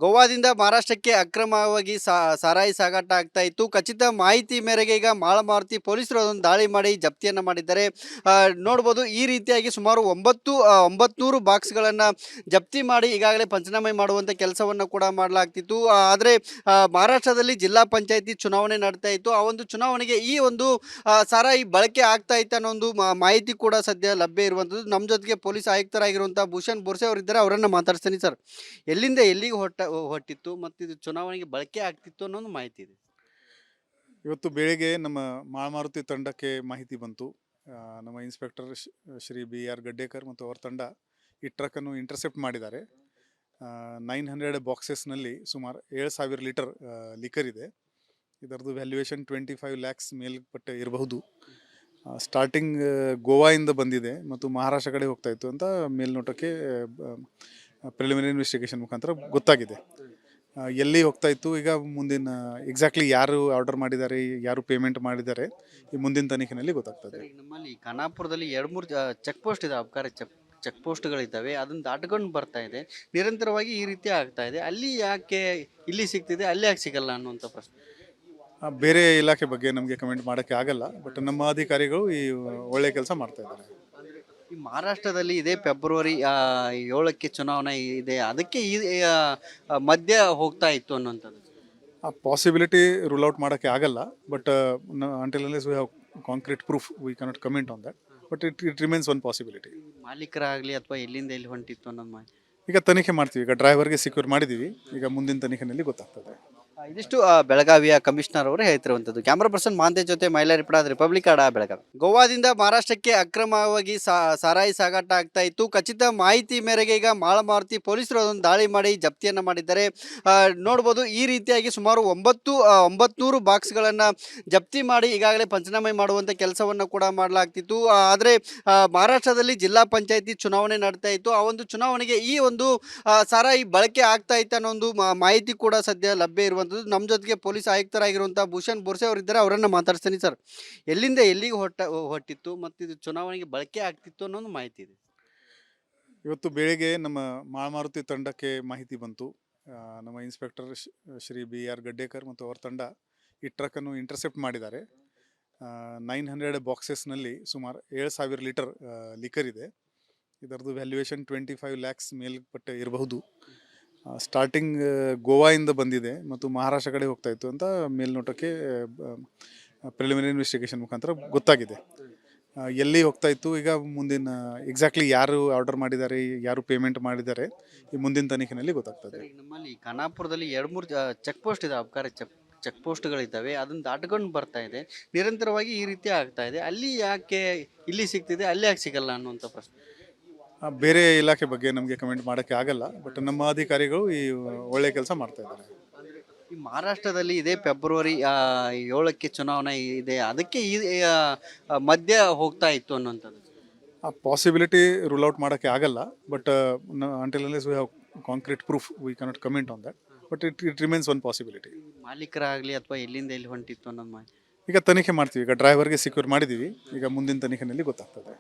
ಗೋವಾದಿಂದ ಮಹಾರಾಷ್ಟ್ರಕ್ಕೆ ಅಕ್ರಮವಾಗಿ ಸಾರಾಯಿ ಸಾಗಾಟ ಆಗ್ತಾ ಇತ್ತು. ಖಚಿತ ಮಾಹಿತಿ ಮೇರೆಗೆ ಈಗ ಮಾಳಮಾರುತಿ ಪೊಲೀಸರು ಅದೊಂದು ದಾಳಿ ಮಾಡಿ ಜಪ್ತಿಯನ್ನ ಮಾಡಿದ್ದಾರೆ. ನೋಡ್ಬೋದು ಈ ರೀತಿಯಾಗಿ ಸುಮಾರು 900 ಬಾಕ್ಸ್ಗಳನ್ನು ಜಪ್ತಿ ಮಾಡಿ ಈಗಾಗಲೇ ಪಂಚನಾಮೆ ಮಾಡುವಂಥ ಕೆಲಸವನ್ನು ಕೂಡ ಮಾಡಲಾಗ್ತಿತ್ತು. ಆದರೆ ಮಹಾರಾಷ್ಟ್ರದಲ್ಲಿ ಜಿಲ್ಲಾ ಪಂಚಾಯತಿ ಚುನಾವಣೆ ನಡೀತಾ ಇತ್ತು. ಆ ಒಂದು ಚುನಾವಣೆಗೆ ಈ ಒಂದು ಸಾರಾಯಿ ಬಳಕೆ ಆಗ್ತಾ ಇತ್ತು ಅನ್ನೋ ಒಂದು ಮಾಹಿತಿ ಕೂಡ ಸದ್ಯ ಲಭ್ಯ ಇರುವಂಥದ್ದು. ನಮ್ಮ ಜೊತೆಗೆ ಪೊಲೀಸ್ ಆಯುಕ್ತರಾಗಿರುವಂಥ ಭೂಷಣ್ ಬೋರ್ಸೆ ಅವರಿದ್ದಾರೆ. ಅವರನ್ನು ಮಾತಾಡ್ತೀನಿ ಸರ್. ಎಲ್ಲಿಂದ ಎಲ್ಲಿಗೆ ಹೊಟ್ಟಿತ್ತು ಮತ್ತು ಇದು ಚುನಾವಣೆಗೆ ಬಳಕೆ ಆಗ್ತಿತ್ತು ಅನ್ನೋದು ಮಾಹಿತಿ ಇದೆ. ಇವತ್ತು ಬೆಳಿಗ್ಗೆ ನಮ್ಮ ಮಾಳಮಾರುತಿ ತಂಡಕ್ಕೆ ಮಾಹಿತಿ ಬಂತು. ನಮ್ಮ ಇನ್ಸ್ಪೆಕ್ಟರ್ ಶ್ರೀ BR ಗಡ್ಡೇಕರ್ ಮತ್ತು ಅವರ ತಂಡ ಈ ಟ್ರಕ್ಕನ್ನು ಇಂಟರ್ಸೆಪ್ಟ್ ಮಾಡಿದ್ದಾರೆ. 900 ಬಾಕ್ಸಸ್ನಲ್ಲಿ ಸುಮಾರು 7,000 ಲೀಟರ್ ಲಿಕರ್ ಇದೆ. ಇದರದ್ದು ವ್ಯಾಲ್ಯೂಯೇಷನ್ 25 ಲ್ಯಾಕ್ಸ್ ಮೇಲ್ಪಟ್ಟೆ ಇರಬಹುದು. ಸ್ಟಾರ್ಟಿಂಗ್ ಗೋವಾದಿಂದ ಬಂದಿದೆ ಮತ್ತು ಮಹಾರಾಷ್ಟ್ರ ಕಡೆ ಹೋಗ್ತಾ ಇತ್ತು ಅಂತ ಮೇಲ್ನೋಟಕ್ಕೆ ಪ್ರಿಲಿಮಿನರಿ ಇನ್ವೆಸ್ಟಿಗೇಷನ್ ಮುಖಾಂತರ ಗೊತ್ತಾಗಿದೆ. ಎಲ್ಲಿ ಹೋಗ್ತಾ ಇತ್ತು, ಈಗ ಮುಂದಿನ ಎಕ್ಸಾಕ್ಟ್ಲಿ ಯಾರು ಆರ್ಡರ್ ಮಾಡಿದ್ದಾರೆ, ಯಾರು ಪೇಮೆಂಟ್ ಮಾಡಿದ್ದಾರೆ, ಈ ಮುಂದಿನ ತನಿಖೆಯಲ್ಲಿ ಗೊತ್ತಾಗ್ತದೆ. ನಮ್ಮಲ್ಲಿ ಖಾನಾಪುರದಲ್ಲಿ 2-3 ಚೆಕ್ ಪೋಸ್ಟ್ ಇದೆ, ಅಬ್ಕಾರಿ ಚೆಕ್ ಪೋಸ್ಟ್ಗಳಿದ್ದಾವೆ. ಅದನ್ನು ದಾಟ್ಕೊಂಡು ಬರ್ತಾ ಇದೆ, ನಿರಂತರವಾಗಿ ಈ ರೀತಿ ಆಗ್ತಾ ಇದೆ. ಅಲ್ಲಿ ಯಾಕೆ ಇಲ್ಲಿ ಸಿಗ್ತಿದೆ, ಅಲ್ಲಿ ಯಾಕೆ ಸಿಗಲ್ಲ ಅನ್ನುವಂಥ ಪ್ರಶ್ನೆ. ಬೇರೆ ಇಲಾಖೆ ಬಗ್ಗೆ ನಮಗೆ ಕಮೆಂಟ್ ಮಾಡೋಕ್ಕೆ ಆಗಲ್ಲ, ಬಟ್ ನಮ್ಮ ಅಧಿಕಾರಿಗಳು ಈ ಒಳ್ಳೆ ಕೆಲಸ ಮಾಡ್ತಾ ಇದ್ದಾರೆ. ಈ ಮಹಾರಾಷ್ಟ್ರದಲ್ಲಿ ಇದೇ ಫೆಬ್ರವರಿ 7ಕ್ಕೆ ಚುನಾವಣೆ ಇದೆ, ಅದಕ್ಕೆ ಈ ಮಧ್ಯ ಹೋಗ್ತಾ ಇತ್ತು ಅನ್ನುವಂಥದ್ದು. ಆ ಪಾಸಿಬಿಲಿಟಿ ರೂಲ್ ಔಟ್ ಮಾಡೋಕ್ಕೆ ಆಗಲ್ಲ, but until unless we have concrete proof we cannot comment on that, but it remains one possibility. ಮಾಲೀಕರಾಗಲಿ ಅಥವಾ ಎಲ್ಲಿಂದ ಎಲ್ಲಿ ಹೊಂಟಿತ್ತು ಅನ್ನೋದು ಮಾಹಿತಿ ಈಗ ತನಿಖೆ ಮಾಡ್ತೀವಿ. ಈಗ ಡ್ರೈವರ್ಗೆ ಸೆಕ್ಯೂರ್ ಮಾಡಿದ್ದೀವಿ. ಈಗ ಮುಂದಿನ ತನಿಖೆಯಲ್ಲಿ ಗೊತ್ತಾಗ್ತದೆ. ಇದಿಷ್ಟು ಬೆಳಗಾವಿಯ ಕಮಿಷನರ್ ಅವರು ಹೇಳ್ತಿರುವಂಥದ್ದು. ಕ್ಯಾಮ್ರಾ ಪರ್ಸನ್ ಮಾಂತೆ ಜೊತೆ ಮೈಲಾ ರಿಪೋರ್ಟ್, ರಿಪಬ್ಲಿಕ್ ಕನ್ನಡ, ಬೆಳಗಾವಿ. ಗೋವಾದಿಂದ ಮಹಾರಾಷ್ಟ್ರಕ್ಕೆ ಅಕ್ರಮವಾಗಿ ಸಾರಾಯಿ ಸಾಗಾಟ ಆಗ್ತಾ ಇತ್ತು. ಖಚಿತ ಮಾಹಿತಿ ಮೇರೆಗೆ ಈಗ ಮಾಳಮಾರುತಿ ಪೊಲೀಸರು ಅದೊಂದು ದಾಳಿ ಮಾಡಿ ಜಪ್ತಿಯನ್ನು ಮಾಡಿದ್ದಾರೆ. ನೋಡ್ಬೋದು ಈ ರೀತಿಯಾಗಿ ಸುಮಾರು 900 ಬಾಕ್ಸ್ಗಳನ್ನು ಜಪ್ತಿ ಮಾಡಿ ಈಗಾಗಲೇ ಪಂಚನಾಮೆ ಮಾಡುವಂಥ ಕೆಲಸವನ್ನು ಕೂಡ ಮಾಡಲಾಗ್ತಿತ್ತು. ಆದರೆ ಮಹಾರಾಷ್ಟ್ರದಲ್ಲಿ ಜಿಲ್ಲಾ ಪಂಚಾಯತಿ ಚುನಾವಣೆ ನಡೀತಾ ಇತ್ತು. ಆ ಒಂದು ಚುನಾವಣೆಗೆ ಈ ಒಂದು ಸಾರಾಯಿ ಬಳಕೆ ಆಗ್ತಾ ಇತ್ತು ಅನ್ನೋ ಒಂದು ಮಾಹಿತಿ ಕೂಡ ಸದ್ಯ ಲಭ್ಯ ಇರುವಂಥದ್ದು. ನಮ್ಮ ಜೊತೆಗೆ ಪೊಲೀಸ್ ಆಯುಕ್ತರಾಗಿರುವಂಥ ಭೂಷಣ್ ಬೋರ್ಸೆ ಅವರಿದ್ದಾರೆ. ಅವರನ್ನು ಮಾತಾಡ್ತೀನಿ ಸರ್. ಎಲ್ಲಿಂದ ಎಲ್ಲಿಗೆ ಹೊಟ್ಟಿತ್ತು ಮತ್ತು ಇದು ಚುನಾವಣೆಗೆ ಬಳಕೆ ಆಗ್ತಿತ್ತು ಅನ್ನೋದು ಮಾಹಿತಿ ಇದೆ. ಇವತ್ತು ಬೆಳಿಗ್ಗೆ ನಮ್ಮ ಮಾಳಮಾರುತಿ ತಂಡಕ್ಕೆ ಮಾಹಿತಿ ಬಂತು. ನಮ್ಮ ಇನ್ಸ್ಪೆಕ್ಟರ್ ಶ್ರೀ BR ಗಡ್ಡೇಕರ್ ಮತ್ತು ಅವರ ತಂಡ ಈ ಟ್ರಕ್ಕನ್ನು ಇಂಟರ್ಸೆಪ್ಟ್ ಮಾಡಿದ್ದಾರೆ. 900 ಬಾಕ್ಸಸ್ನಲ್ಲಿ ಸುಮಾರು 7,000 ಲೀಟರ್ ಲಿಕರ್ ಇದೆ. ಇದರದ್ದು ವ್ಯಾಲ್ಯೂಯೇಷನ್ 25 ಲ್ಯಾಕ್ಸ್ ಮೇಲ್ಪಟ್ಟೆ ಇರಬಹುದು. ಸ್ಟಾರ್ಟಿಂಗ್ ಗೋವಾದಿಂದ ಬಂದಿದೆ ಮತ್ತು ಮಹಾರಾಷ್ಟ್ರ ಕಡೆ ಹೋಗ್ತಾ ಇತ್ತು ಅಂತ ಮೇಲ್ನೋಟಕ್ಕೆ ಪ್ರಿಲಿಮಿನರಿ ಇನ್ವೆಸ್ಟಿಗೇಷನ್ ಮುಖಾಂತರ ಗೊತ್ತಾಗಿದೆ. ಎಲ್ಲಿ ಹೋಗ್ತಾ ಇತ್ತು, ಈಗ ಮುಂದಿನ ಎಕ್ಸಾಕ್ಟ್ಲಿ ಯಾರು ಆರ್ಡರ್ ಮಾಡಿದ್ದಾರೆ, ಯಾರು ಪೇಮೆಂಟ್ ಮಾಡಿದ್ದಾರೆ, ಈ ಮುಂದಿನ ತನಿಖೆಯಲ್ಲಿ ಗೊತ್ತಾಗ್ತದೆ. ನಮ್ಮಲ್ಲಿ ಖಾನಾಪುರದಲ್ಲಿ 2-3 ಚೆಕ್ ಪೋಸ್ಟ್ ಇದೆ, ಅಬ್ಕಾರಿ ಚೆಕ್ ಪೋಸ್ಟ್ಗಳಿದ್ದಾವೆ. ಅದನ್ನು ದಾಟ್ಕೊಂಡು ಬರ್ತಾ ಇದೆ, ನಿರಂತರವಾಗಿ ಈ ರೀತಿ ಆಗ್ತಾ ಇದೆ. ಅಲ್ಲಿ ಯಾಕೆ ಇಲ್ಲಿ ಸಿಗ್ತಿದೆ, ಅಲ್ಲಿ ಯಾಕೆ ಸಿಗಲ್ಲ ಅನ್ನುವಂಥ ಪ್ರಶ್ನೆ. ಬೇರೆ ಇಲಾಖೆ ಬಗ್ಗೆ ನಮಗೆ ಕಮೆಂಟ್ ಮಾಡೋಕ್ಕೆ ಆಗಲ್ಲ, ಬಟ್ ನಮ್ಮ ಅಧಿಕಾರಿಗಳು ಈ ಒಳ್ಳೆ ಕೆಲಸ ಮಾಡ್ತಾ ಇದ್ದಾರೆ. ಈ ಮಹಾರಾಷ್ಟ್ರದಲ್ಲಿ ಇದೇ ಫೆಬ್ರವರಿ 7ಕ್ಕೆ ಚುನಾವಣೆ ಇದೆ, ಅದಕ್ಕೆ ಈ ಮಧ್ಯ ಹೋಗ್ತಾ ಇತ್ತು ಅನ್ನುವಂಥದ್ದು. ಆ ಪಾಸಿಬಿಲಿಟಿ ರೂಲ್ ಔಟ್ ಮಾಡೋಕ್ಕೆ ಆಗಲ್ಲ, but until unless we have concrete proof we cannot comment on that, but it remains one possibility. ಮಾಲೀಕರಾಗಲಿ ಅಥವಾ ಎಲ್ಲಿಂದ ಎಲ್ಲಿ ಹೊಂಟಿತ್ತು ಅನ್ನೋದು ಮಾಹಿತಿ ಈಗ ತನಿಖೆ ಮಾಡ್ತೀವಿ. ಈಗ ಡ್ರೈವರ್ಗೆ ಸೆಕ್ಯೂರ್ ಮಾಡಿದ್ದೀವಿ. ಈಗ ಮುಂದಿನ ತನಿಖೆಯಲ್ಲಿ ಗೊತ್ತಾಗ್ತದೆ.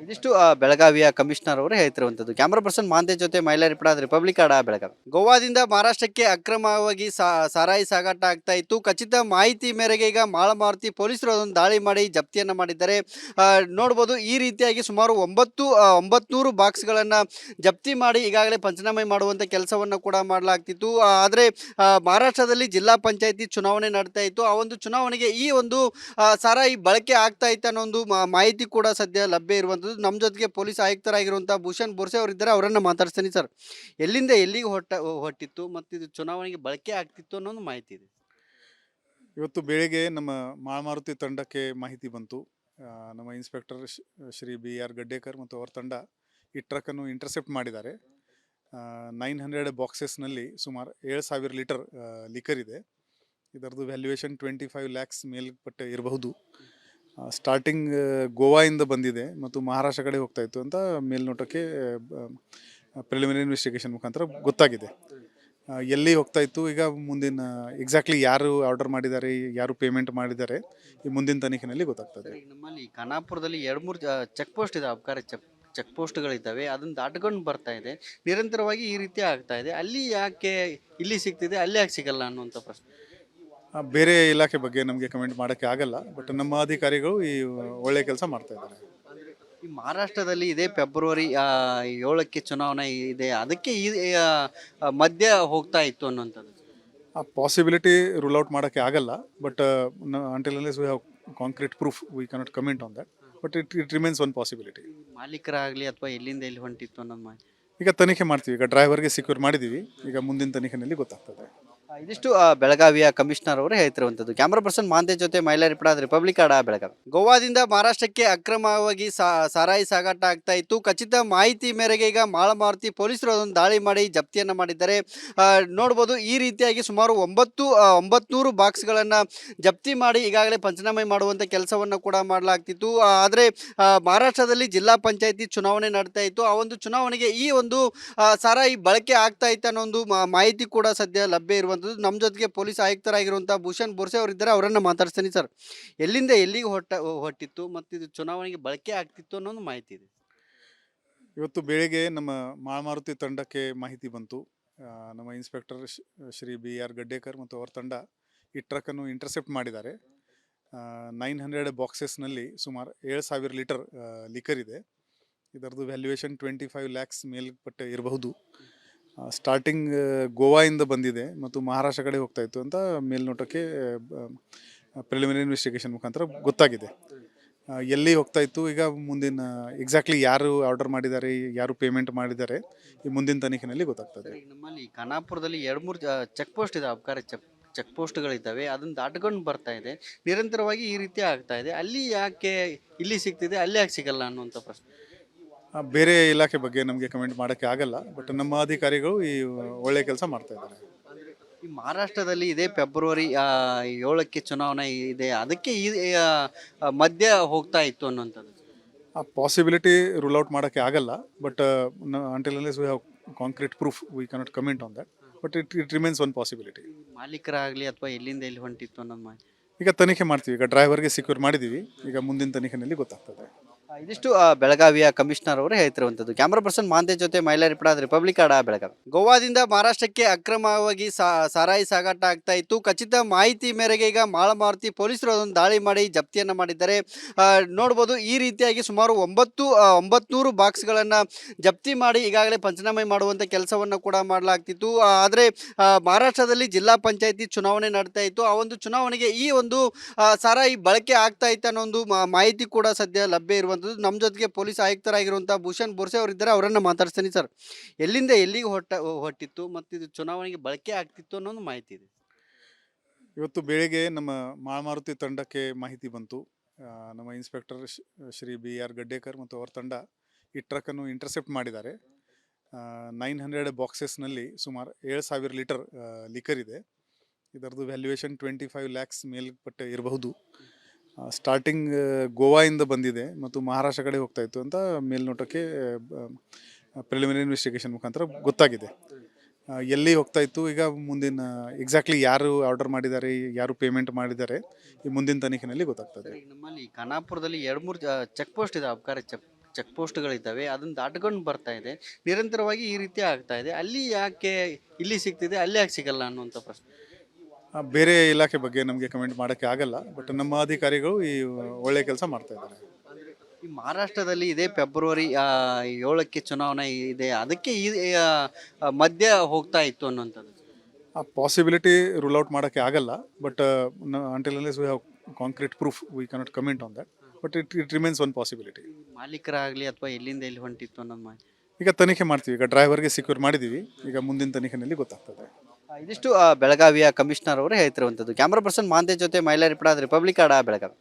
ಇದಿಷ್ಟು ಬೆಳಗಾವಿಯ ಕಮಿಷನರ್ ಅವರು ಹೇಳ್ತಿರುವಂಥದ್ದು. ಕ್ಯಾಮ್ರಾ ಪರ್ಸನ್ ಮಾಂತೆ ಜೊತೆ ಮೈಲಾ ರಿಪೋರ್ಟ್, ರಿಪಬ್ಲಿಕ್ ಕನ್ನಡ, ಬೆಳಗಾವಿ. ಗೋವಾದಿಂದ ಮಹಾರಾಷ್ಟ್ರಕ್ಕೆ ಅಕ್ರಮವಾಗಿ ಸಾರಾಯಿ ಸಾಗಾಟ ಆಗ್ತಾ ಇತ್ತು. ಖಚಿತ ಮಾಹಿತಿ ಮೇರೆಗೆ ಈಗ ಮಾಳಮಾರುತಿ ಪೊಲೀಸರು ಅದೊಂದು ದಾಳಿ ಮಾಡಿ ಜಪ್ತಿಯನ್ನು ಮಾಡಿದ್ದಾರೆ. ನೋಡ್ಬೋದು ಈ ರೀತಿಯಾಗಿ ಸುಮಾರು 900 ಬಾಕ್ಸ್ಗಳನ್ನು ಜಪ್ತಿ ಮಾಡಿ ಈಗಾಗಲೇ ಪಂಚನಾಮೆ ಮಾಡುವಂಥ ಕೆಲಸವನ್ನು ಕೂಡ ಮಾಡಲಾಗ್ತಿತ್ತು. ಆದರೆ ಮಹಾರಾಷ್ಟ್ರದಲ್ಲಿ ಜಿಲ್ಲಾ ಪಂಚಾಯತಿ ಚುನಾವಣೆ ನಡೀತಾ ಇತ್ತು. ಆ ಒಂದು ಚುನಾವಣೆಗೆ ಈ ಒಂದು ಸಾರಾಯಿ ಬಳಕೆ ಆಗ್ತಾ ಇತ್ತು ಅನ್ನೋ ಒಂದು ಮಾಹಿತಿ ಕೂಡ ಸದ್ಯ ಲಭ್ಯ ಇರುವಂಥದ್ದು. ನಮ್ಮ ಜೊತೆಗೆ ಪೊಲೀಸ್ ಆಯುಕ್ತರಾಗಿರುವಂಥ ಭೂಷಣ್ ಬೋರ್ಸೆ ಅವರಿದ್ದಾರೆ. ಅವರನ್ನು ಮಾತಾಡ್ತೀನಿ ಸರ್. ಎಲ್ಲಿಂದ ಎಲ್ಲಿಗೆ ಹೊಟ್ಟಿತ್ತು ಮತ್ತು ಇದು ಚುನಾವಣೆಗೆ ಬಳಕೆ ಆಗ್ತಿತ್ತು ಅನ್ನೋದು ಮಾಹಿತಿ ಇದೆ. ಇವತ್ತು ಬೆಳಿಗ್ಗೆ ನಮ್ಮ ಮಾಳಮಾರುತಿ ತಂಡಕ್ಕೆ ಮಾಹಿತಿ ಬಂತು. ನಮ್ಮ ಇನ್ಸ್ಪೆಕ್ಟರ್ ಶ್ರೀ BR ಗಡ್ಡೇಕರ್ ಮತ್ತು ಅವರ ತಂಡ ಈ ಟ್ರಕ್ಕನ್ನು ಇಂಟರ್ಸೆಪ್ಟ್ ಮಾಡಿದ್ದಾರೆ. 900 ಬಾಕ್ಸಸ್ನಲ್ಲಿ ಸುಮಾರು 7,000 ಲೀಟರ್ ಲಿಕರ್ ಇದೆ. ಇದರದ್ದು ವ್ಯಾಲ್ಯೂಯೇಷನ್ 25 ಲ್ಯಾಕ್ಸ್ ಮೇಲ್ಪಟ್ಟೆ ಇರಬಹುದು. ಸ್ಟಾರ್ಟಿಂಗ್ ಗೋವಾದಿಂದ ಬಂದಿದೆ ಮತ್ತು ಮಹಾರಾಷ್ಟ್ರ ಕಡೆ ಹೋಗ್ತಾ ಇತ್ತು ಅಂತ ಮೇಲ್ನೋಟಕ್ಕೆ ಪ್ರಿಲಿಮಿನರಿ ಇನ್ವೆಸ್ಟಿಗೇಷನ್ ಮುಖಾಂತರ ಗೊತ್ತಾಗಿದೆ. ಎಲ್ಲಿ ಹೋಗ್ತಾ ಇತ್ತು, ಈಗ ಮುಂದಿನ ಎಕ್ಸಾಕ್ಟ್ಲಿ ಯಾರು ಆರ್ಡರ್ ಮಾಡಿದ್ದಾರೆ, ಯಾರು ಪೇಮೆಂಟ್ ಮಾಡಿದ್ದಾರೆ, ಈ ಮುಂದಿನ ತನಿಖೆಯಲ್ಲಿ ಗೊತ್ತಾಗ್ತದೆ. ನಮ್ಮಲ್ಲಿ ಖಾನಾಪುರದಲ್ಲಿ 2-3 ಚೆಕ್ ಪೋಸ್ಟ್ ಇದೆ, ಅಬ್ಕಾರಿ ಚೆಕ್ ಪೋಸ್ಟ್ಗಳಿದ್ದಾವೆ ಅದನ್ನ ದಾಟ್ಕೊಂಡು ಬರ್ತಾ ಇದೆ. ನಿರಂತರವಾಗಿ ಈ ರೀತಿ ಆಗ್ತಾ ಇದೆ. ಅಲ್ಲಿ ಯಾಕೆ ಇಲ್ಲಿ ಸಿಗ್ತಿದೆ ಅಲ್ಲಿ ಯಾಕೆ ಸಿಗಲ್ಲ ಅನ್ನುವಂಥ ಪ್ರಶ್ನೆ. ಬೇರೆ ಇಲಾಖೆ ಬಗ್ಗೆ ನಮಗೆ ಕಮೆಂಟ್ ಮಾಡೋಕ್ಕೆ ಆಗಲ್ಲ, ಬಟ್ ನಮ್ಮ ಅಧಿಕಾರಿಗಳು ಈ ಒಳ್ಳೆ ಕೆಲಸ ಮಾಡ್ತಾ ಇದ್ದಾರೆ. ಈ ಮಹಾರಾಷ್ಟ್ರದಲ್ಲಿ ಇದೇ ಫೆಬ್ರವರಿ 7ಕ್ಕೆ ಚುನಾವಣೆ ಇದೆ, ಅದಕ್ಕೆ ಈ ಮಧ್ಯ ಹೋಗ್ತಾ ಇತ್ತು ಅನ್ನುವಂಥದ್ದು. ಆ ಪಾಸಿಬಿಲಿಟಿ ರೂಲ್ ಔಟ್ ಮಾಡೋಕ್ಕೆ ಆಗಲ್ಲ, but until unless we have concrete proof we cannot comment on that, but it remains one possibility. ಮಾಲೀಕರಾಗಲಿ ಅಥವಾ ಎಲ್ಲಿಂದ ಎಲ್ಲಿ ಹೊಂಟಿತ್ತು ಅನ್ನೋದು ಮಾಹಿತಿ. ಈಗ ತನಿಖೆ ಮಾಡ್ತೀವಿ, ಈಗ ಡ್ರೈವರ್ಗೆ ಸೆಕ್ಯೂರ್ ಮಾಡಿದ್ದೀವಿ, ಈಗ ಮುಂದಿನ ತನಿಖೆಯಲ್ಲಿ ಗೊತ್ತಾಗ್ತದೆ. ಇದಿಷ್ಟು ಬೆಳಗಾವಿಯ ಕಮಿಷನರ್ ಅವರು ಹೇಳ್ತಿರುವಂಥದ್ದು. ಕ್ಯಾಮ್ರಾ ಪರ್ಸನ್ ಮಾಂತೆ ಜೊತೆ ಮೈಲಾರಿಪುರ ರಿಪಬ್ಲಿಕ್ ಆಡ ಬೆಳಗಾವಿ. ಗೋವಾದಿಂದ ಮಹಾರಾಷ್ಟ್ರಕ್ಕೆ ಅಕ್ರಮವಾಗಿ ಸಾರಾಯಿ ಸಾಗಾಟ ಆಗ್ತಾ ಇತ್ತು. ಖಚಿತ ಮಾಹಿತಿ ಮೇರೆಗೆ ಈಗ ಮಾಳಮಾರುತಿ ಪೊಲೀಸರು ಅದನ್ನು ದಾಳಿ ಮಾಡಿ ಜಪ್ತಿಯನ್ನು ಮಾಡಿದ್ದಾರೆ. ನೋಡ್ಬೋದು ಈ ರೀತಿಯಾಗಿ ಸುಮಾರು 900 ಬಾಕ್ಸ್ಗಳನ್ನು ಜಪ್ತಿ ಮಾಡಿ ಈಗಾಗಲೇ ಪಂಚನಾಮೆ ಮಾಡುವಂಥ ಕೆಲಸವನ್ನು ಕೂಡ ಮಾಡಲಾಗ್ತಿತ್ತು. ಆದರೆ ಮಹಾರಾಷ್ಟ್ರದಲ್ಲಿ ಜಿಲ್ಲಾ ಪಂಚಾಯತಿ ಚುನಾವಣೆ ನಡೀತಾ ಇತ್ತು. ಆ ಒಂದು ಚುನಾವಣೆಗೆ ಈ ಒಂದು ಸಾರಾಯಿ ಬಳಕೆ ಆಗ್ತಾ ಇತ್ತು ಅನ್ನೋ ಒಂದು ಮಾಹಿತಿ ಕೂಡ ಸದ್ಯ ಲಭ್ಯ ಇರುವಂಥದ್ದು. ನಮ್ಮ ಜೊತೆಗೆ ಪೊಲೀಸ್ ಆಯುಕ್ತರಾಗಿರುವಂಥ ಭೂಷಣ್ ಬೋರ್ಸೆ ಅವರಿದ್ದಾರೆ, ಅವರನ್ನು ಮಾತಾಡ್ತೀನಿ. ಸರ್, ಎಲ್ಲಿಂದ ಎಲ್ಲಿಗೆ ಹೊಟ್ಟಿತ್ತು ಮತ್ತು ಇದು ಚುನಾವಣೆಗೆ ಬಳಕೆ ಆಗ್ತಿತ್ತು ಅನ್ನೋದು ಮಾಹಿತಿ ಇದೆ. ಇವತ್ತು ಬೆಳಿಗ್ಗೆ ನಮ್ಮ ಮಾಳಮಾರುತಿ ತಂಡಕ್ಕೆ ಮಾಹಿತಿ ಬಂತು. ನಮ್ಮ ಇನ್ಸ್ಪೆಕ್ಟರ್ ಶ್ರೀ BR ಗಡ್ಡೇಕರ್ ಮತ್ತು ಅವರ ತಂಡ ಈ ಟ್ರಕ್ಕನ್ನು ಇಂಟರ್ಸೆಪ್ಟ್ ಮಾಡಿದ್ದಾರೆ. 900 ಬಾಕ್ಸಸ್ನಲ್ಲಿ ಸುಮಾರು 7,000 ಲೀಟರ್ ಲಿಕರ್ ಇದೆ. ಇದರದ್ದು ವ್ಯಾಲ್ಯೂಯೇಷನ್ 25 lakhs ಮೇಲ್ಪಟ್ಟೆ ಇರಬಹುದು. ಸ್ಟಾರ್ಟಿಂಗ್ ಗೋವಾದಿಂದ ಬಂದಿದೆ ಮತ್ತು ಮಹಾರಾಷ್ಟ್ರ ಕಡೆ ಹೋಗ್ತಾ ಇತ್ತು ಅಂತ ಮೇಲ್ನೋಟಕ್ಕೆ ಪ್ರಿಲಿಮಿನರಿ ಇನ್ವೆಸ್ಟಿಗೇಷನ್ ಮುಖಾಂತರ ಗೊತ್ತಾಗಿದೆ. ಎಲ್ಲಿ ಹೋಗ್ತಾ ಇತ್ತು, ಈಗ ಮುಂದಿನ ಎಕ್ಸಾಕ್ಟ್ಲಿ ಯಾರು ಆರ್ಡರ್ ಮಾಡಿದ್ದಾರೆ, ಯಾರು ಪೇಮೆಂಟ್ ಮಾಡಿದ್ದಾರೆ, ಈ ಮುಂದಿನ ತನಿಖೆಯಲ್ಲಿ ಗೊತ್ತಾಗ್ತದೆ. ನಮ್ಮಲ್ಲಿ ಖಾನಾಪುರದಲ್ಲಿ 2-3 ಚೆಕ್ ಪೋಸ್ಟ್ ಇದೆ, ಅಬ್ಕಾರಿ ಚೆಕ್ ಪೋಸ್ಟ್ಗಳಿದ್ದಾವೆ, ಅದನ್ನು ದಾಟ್ಕೊಂಡು ಬರ್ತಾ ಇದೆ. ನಿರಂತರವಾಗಿ ಈ ರೀತಿ ಆಗ್ತಾ ಇದೆ. ಅಲ್ಲಿ ಯಾಕೆ ಇಲ್ಲಿ ಸಿಗ್ತಿದೆ ಅಲ್ಲಿ ಯಾಕೆ ಸಿಗಲ್ಲ ಅನ್ನುವಂಥ ಪ್ರಶ್ನೆ. ಬೇರೆ ಇಲಾಖೆ ಬಗ್ಗೆ ನಮಗೆ ಕಮೆಂಟ್ ಮಾಡೋಕ್ಕೆ ಆಗಲ್ಲ, ಬಟ್ ನಮ್ಮ ಅಧಿಕಾರಿಗಳು ಈ ಒಳ್ಳೆ ಕೆಲಸ ಮಾಡ್ತಾ ಇದ್ದಾರೆ. ಈ ಮಹಾರಾಷ್ಟ್ರದಲ್ಲಿ ಇದೇ ಫೆಬ್ರವರಿ 7ಕ್ಕೆ ಚುನಾವಣೆ ಇದೆ, ಅದಕ್ಕೆ ಈ ಮಧ್ಯ ಹೋಗ್ತಾ ಇತ್ತು ಅನ್ನುವಂಥದ್ದು. ಆ ಪಾಸಿಬಿಲಿಟಿ ರೂಲ್ ಔಟ್ ಮಾಡೋಕ್ಕೆ ಆಗಲ್ಲ, but until unless we have concrete proof we cannot comment on that, but it remains one possibility. ಮಾಲೀಕರಾಗಲಿ ಅಥವಾ ಎಲ್ಲಿಂದ ಎಲ್ಲಿ ಹೊಂಟಿತ್ತು ಅನ್ನೋದು ಮಾಹಿತಿ. ಈಗ ತನಿಖೆ ಮಾಡ್ತೀವಿ, ಈಗ ಡ್ರೈವರ್ಗೆ ಸೆಕ್ಯೂರ್ ಮಾಡಿದ್ದೀವಿ, ಈಗ ಮುಂದಿನ ತನಿಖೆಯಲ್ಲಿ ಗೊತ್ತಾಗ್ತದೆ. ಇದಿಷ್ಟು ಬೆಳಗಾವಿಯ ಕಮಿಷನರ್ ಅವರು ಹೇಳ್ತಿರುವಂಥದ್ದು. ಕ್ಯಾಮ್ರಾ ಪರ್ಸನ್ ಮಾಂತೆ ಜೊತೆ ಮೈಲಾರಿಪುರ ರಿಪಬ್ಲಿಕ್ ಆಡ ಬೆಳಗಾವಿ. ಗೋವಾದಿಂದ ಮಹಾರಾಷ್ಟ್ರಕ್ಕೆ ಅಕ್ರಮವಾಗಿ ಸಾರಾಯಿ ಸಾಗಾಟ ಆಗ್ತಾ ಇತ್ತು. ಖಚಿತ ಮಾಹಿತಿ ಮೇರೆಗೆ ಈಗ ಮಾಳಮಾರುತಿ ಪೊಲೀಸರು ಅದನ್ನು ದಾಳಿ ಮಾಡಿ ಜಪ್ತಿಯನ್ನು ಮಾಡಿದ್ದಾರೆ. ನೋಡ್ಬೋದು ಈ ರೀತಿಯಾಗಿ ಸುಮಾರು 900 ಬಾಕ್ಸ್ಗಳನ್ನು ಜಪ್ತಿ ಮಾಡಿ ಈಗಾಗಲೇ ಪಂಚನಾಮೆ ಮಾಡುವಂಥ ಕೆಲಸವನ್ನು ಕೂಡ ಮಾಡಲಾಗ್ತಿತ್ತು. ಆದರೆ ಮಹಾರಾಷ್ಟ್ರದಲ್ಲಿ ಜಿಲ್ಲಾ ಪಂಚಾಯತಿ ಚುನಾವಣೆ ನಡೀತಾ ಇತ್ತು. ಆ ಒಂದು ಚುನಾವಣೆಗೆ ಈ ಒಂದು ಸಾರಾಯಿ ಬಳಕೆ ಆಗ್ತಾ ಇತ್ತು ಅನ್ನೋ ಒಂದು ಮಾಹಿತಿ ಕೂಡ ಸದ್ಯ ಲಭ್ಯ ಇರುವಂಥದ್ದು. ನಮ್ಮ ಜೊತೆಗೆ ಪೊಲೀಸ್ ಆಯುಕ್ತರಾಗಿರುವಂಥ ಭೂಷಣ್ ಬೋರ್ಸೆ ಅವರಿದ್ದಾರೆ, ಅವರನ್ನು ಮಾತಾಡ್ತೀನಿ. ಸರ್, ಎಲ್ಲಿಂದ ಎಲ್ಲಿಗೆ ಹೊಟ್ಟಿತ್ತು ಮತ್ತು ಇದು ಚುನಾವಣೆಗೆ ಬಳಕೆ ಆಗ್ತಿತ್ತು ಅನ್ನೋದು ಮಾಹಿತಿ ಇದೆ. ಇವತ್ತು ಬೆಳಿಗ್ಗೆ ನಮ್ಮ ಮಾಳಮಾರುತಿ ತಂಡಕ್ಕೆ ಮಾಹಿತಿ ಬಂತು. ನಮ್ಮ ಇನ್ಸ್ಪೆಕ್ಟರ್ ಶ್ರೀ BR ಗಡ್ಡೇಕರ್ ಮತ್ತು ಅವರ ತಂಡ ಈ ಟ್ರಕ್ಕನ್ನು ಇಂಟರ್ಸೆಪ್ಟ್ ಮಾಡಿದ್ದಾರೆ. 900 ಬಾಕ್ಸಸ್ನಲ್ಲಿ ಸುಮಾರು 7,000 ಲೀಟರ್ ಲಿಕರ್ ಇದೆ. ಇದರದ್ದು ವ್ಯಾಲ್ಯೂಯೇಷನ್ 25 lakhs ಮೇಲ್ಪಟ್ಟೆ ಇರಬಹುದು. ಸ್ಟಾರ್ಟಿಂಗ್ ಗೋವಾದಿಂದ ಬಂದಿದೆ ಮತ್ತು ಮಹಾರಾಷ್ಟ್ರ ಕಡೆ ಹೋಗ್ತಾ ಇತ್ತು ಅಂತ ಮೇಲ್ನೋಟಕ್ಕೆ ಪ್ರಿಲಿಮಿನರಿ ಇನ್ವೆಸ್ಟಿಗೇಷನ್ ಮುಖಾಂತರ ಗೊತ್ತಾಗಿದೆ. ಎಲ್ಲಿ ಹೋಗ್ತಾ ಇತ್ತು, ಈಗ ಮುಂದಿನ ಎಕ್ಸಾಕ್ಟ್ಲಿ ಯಾರು ಆರ್ಡರ್ ಮಾಡಿದ್ದಾರೆ, ಯಾರು ಪೇಮೆಂಟ್ ಮಾಡಿದ್ದಾರೆ, ಈ ಮುಂದಿನ ತನಿಖೆಯಲ್ಲಿ ಗೊತ್ತಾಗ್ತದೆ. ನಮ್ಮಲ್ಲಿ ಖಾನಾಪುರದಲ್ಲಿ 2-3 ಚೆಕ್ ಪೋಸ್ಟ್ ಇದೆ, ಅಬ್ಕಾರಿ ಚೆಕ್ ಪೋಸ್ಟ್ಗಳಿದ್ದಾವೆ, ಅದನ್ನು ದಾಟ್ಕೊಂಡು ಬರ್ತಾ ಇದೆ. ನಿರಂತರವಾಗಿ ಈ ರೀತಿ ಆಗ್ತಾ ಇದೆ. ಅಲ್ಲಿ ಯಾಕೆ ಇಲ್ಲಿ ಸಿಗ್ತಿದೆ ಅಲ್ಲಿ ಯಾಕೆ ಸಿಗಲ್ಲ ಅನ್ನುವಂಥ ಪ್ರಶ್ನೆ. ಬೇರೆ ಇಲಾಖೆ ಬಗ್ಗೆ ನಮಗೆ ಕಮೆಂಟ್ ಮಾಡೋಕ್ಕೆ ಆಗಲ್ಲ, ಬಟ್ ನಮ್ಮ ಅಧಿಕಾರಿಗಳು ಈ ಒಳ್ಳೆ ಕೆಲಸ ಮಾಡ್ತಾ ಇದ್ದಾರೆ. ಈ ಮಹಾರಾಷ್ಟ್ರದಲ್ಲಿ ಇದೇ ಫೆಬ್ರವರಿ 7ಕ್ಕೆ ಚುನಾವಣೆ ಇದೆ, ಅದಕ್ಕೆ ಈ ಮಧ್ಯ ಹೋಗ್ತಾ ಇತ್ತು ಅನ್ನುವಂಥದ್ದು. ಆ ಪಾಸಿಬಿಲಿಟಿ ರೂಲ್ ಔಟ್ ಮಾಡೋಕ್ಕೆ ಆಗಲ್ಲ, but until unless we have concrete proof we cannot comment on that, but it remains one possibility. ಮಾಲೀಕರಾಗಲಿ ಅಥವಾ ಎಲ್ಲಿಂದ ಎಲ್ಲಿ ಹೊಂಟಿತ್ತು ಅನ್ನೋದು ಮಾಹಿತಿ. ಈಗ ತನಿಖೆ ಮಾಡ್ತೀವಿ, ಈಗ ಡ್ರೈವರ್ಗೆ ಸೆಕ್ಯೂರ್ ಮಾಡಿದ್ದೀವಿ, ಈಗ ಮುಂದಿನ ತನಿಖೆಯಲ್ಲಿ ಗೊತ್ತಾಗ್ತದೆ. ಇದಿಷ್ಟು ಬೆಳಗಾವಿಯ ಕಮಿಷನರ್ ಅವರು ಹೇಳ್ತಿರುವಂಥದ್ದು. ಕ್ಯಾಮ್ರಾ ಪರ್ಸನ್ ಮಾಂತೆ ಜೊತೆ ಮೈಲಾರಿಪುರ ರಿಪಬ್ಲಿಕ್ ಆಡ ಬೆಳಗಾವಿ.